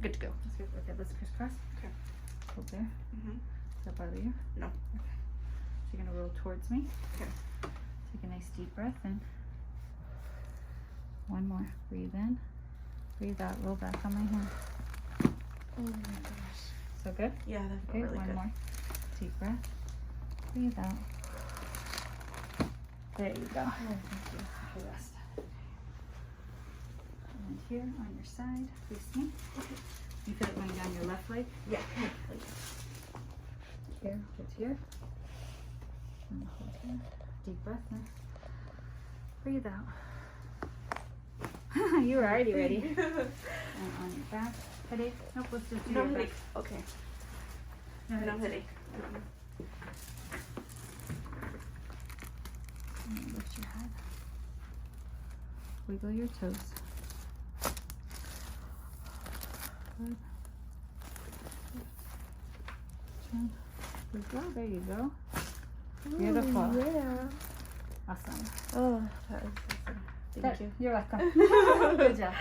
Good to go. That's good. Okay, let's crisscross. Okay. Hold there. Mm-hmm. Does that bother you? No. Okay. So you're gonna roll towards me. Okay. Take a nice deep breath in. One more. Breathe in. Breathe out. Roll back on my hand. Oh my gosh. So good? Yeah, that felt Okay, really one good. more. Deep breath. Breathe out. There you go. Oh, thank you. Okay, rest. And here on your side, face me. You feel it going down your left leg? Yeah. Please. Here, hold here. And hold here. Deep breath in. Breathe out. You're already ready. And on your back. Headache? Nope, let's just do No your back. headache. Okay. No headache. And lift your head. Wiggle your toes. Good. Turn. Wiggle. There you go. Beautiful. Yeah. Awesome. Oh, that was awesome. Thank you. You're welcome. Good job.